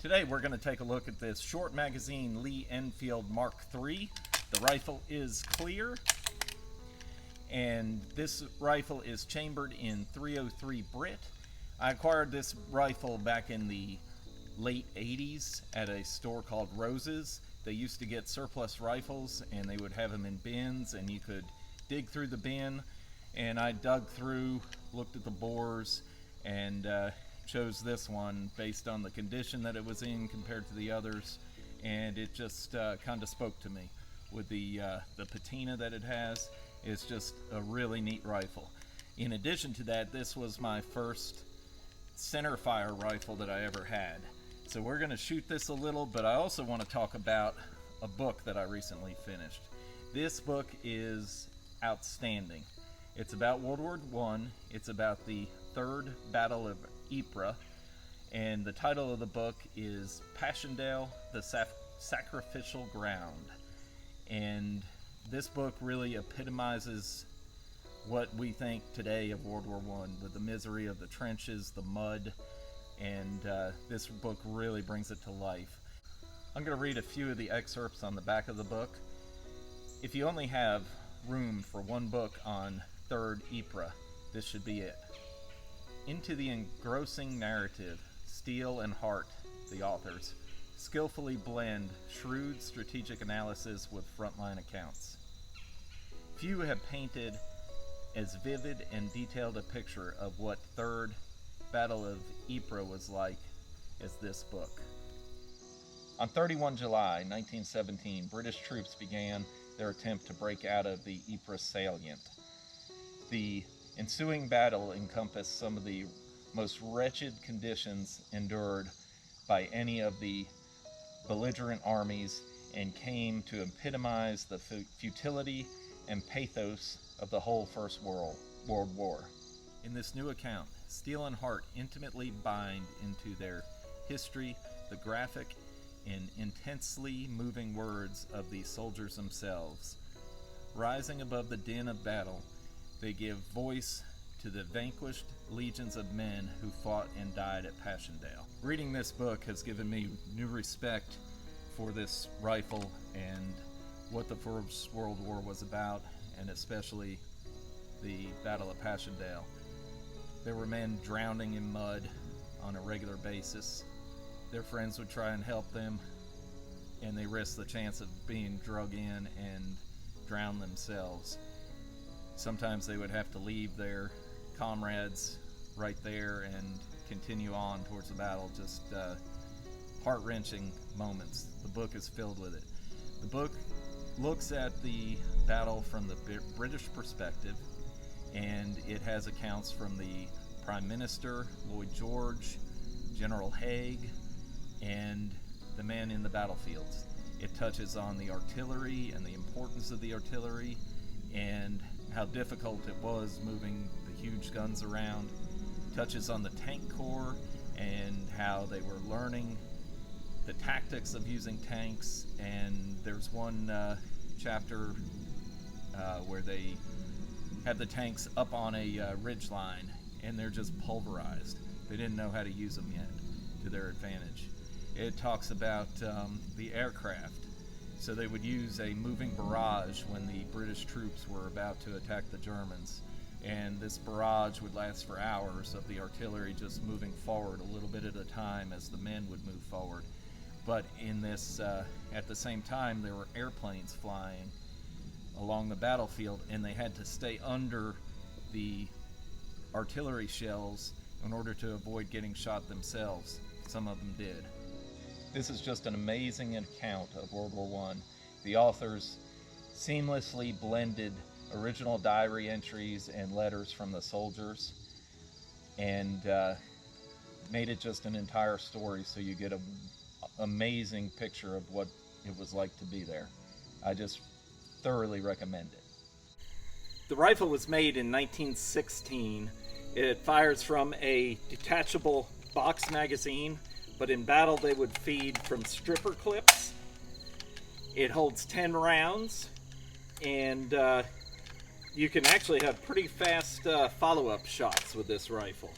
Today we're going to take a look at this short magazine Lee Enfield Mark III. The rifle is clear, and this rifle is chambered in .303 Brit. I acquired this rifle back in the late 80s at a store called Rose's. They used to get surplus rifles and they would have them in bins, and you could dig through the bin, and I dug through, looked at the bores, and chose this one based on the condition that it was in compared to the others, and it just kind of spoke to me with the patina that it has. It's just a really neat rifle. In addition to that, this was my first center fire rifle that I ever had. So we're going to shoot this a little, but I also want to talk about a book that I recently finished. This book is outstanding. It's about World War I. It's about the Third Battle of Ypres, and the title of the book is Passchendaele, the Sacrificial Ground. And this book really epitomizes what we think today of World War I, with the misery of the trenches, the mud, and this book really brings it to life. I'm going to read a few of the excerpts on the back of the book. If you only have room for one book on Third Ypres, this should be it. Into the engrossing narrative, Steele and Hart, the authors, skillfully blend shrewd strategic analysis with frontline accounts. Few have painted as vivid and detailed a picture of what Third Battle of Ypres was like as this book. On 31 July 1917, British troops began their attempt to break out of the Ypres salient. The ensuing battle encompassed some of the most wretched conditions endured by any of the belligerent armies, and came to epitomize the futility and pathos of the whole First World War. In this new account, Steele and Hart intimately bind into their history the graphic and intensely moving words of the soldiers themselves. Rising above the din of battle, they give voice to the vanquished legions of men who fought and died at Passchendaele. Reading this book has given me new respect for this rifle and what the First World War was about, and especially the Battle of Passchendaele. There were men drowning in mud on a regular basis. Their friends would try and help them, and they risked the chance of being drug in and drown themselves. Sometimes they would have to leave their comrades right there and continue on towards the battle. Just heart-wrenching moments. The book is filled with it. The book looks at the battle from the British perspective, and it has accounts from the Prime Minister, Lloyd George, General Haig, and the men in the battlefields. It touches on the artillery and the importance of the artillery, and how difficult it was moving the huge guns around. Touches on the tank corps and how they were learning the tactics of using tanks. And there's one chapter where they have the tanks up on a ridge line, and they're just pulverized. They didn't know how to use them yet to their advantage. It talks about the aircraft. So they would use a moving barrage when the British troops were about to attack the Germans. And this barrage would last for hours of the artillery just moving forward a little bit at a time as the men would move forward. But in this, at the same time, there were airplanes flying along the battlefield, and they had to stay under the artillery shells in order to avoid getting shot themselves. Some of them did. This is just an amazing account of World War I. The authors seamlessly blended original diary entries and letters from the soldiers, and made it just an entire story, so you get an amazing picture of what it was like to be there. I just thoroughly recommend it. The rifle was made in 1916. It fires from a detachable box magazine, but in battle they would feed from stripper clips. It holds 10 rounds, and you can actually have pretty fast follow-up shots with this rifle.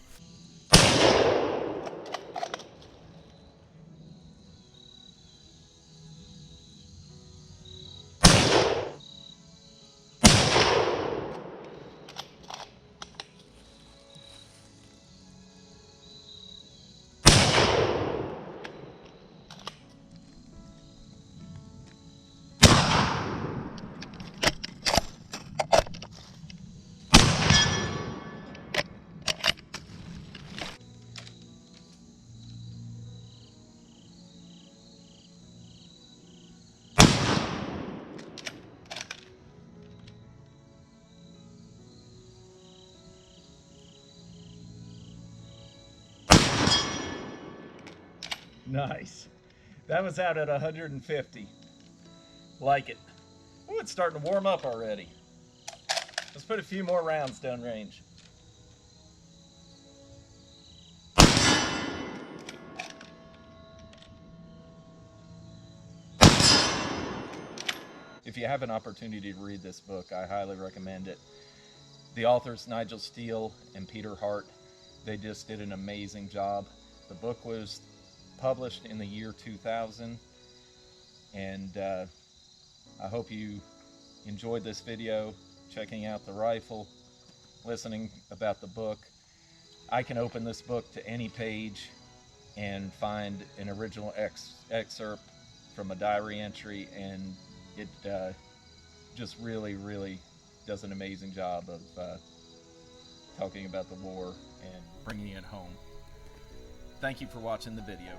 Nice. That was out at 150. Like it. Oh, it's starting to warm up already. Let's put a few more rounds downrange. If you have an opportunity to read this book, I highly recommend it. The authors, Nigel and Peter Hart, they just did an amazing job. The book was published in the year 2000, and I hope you enjoyed this video, checking out the rifle, listening about the book. I can open this book to any page and find an original excerpt from a diary entry, and it just really does an amazing job of talking about the war and bringing it home. Thank you for watching the video.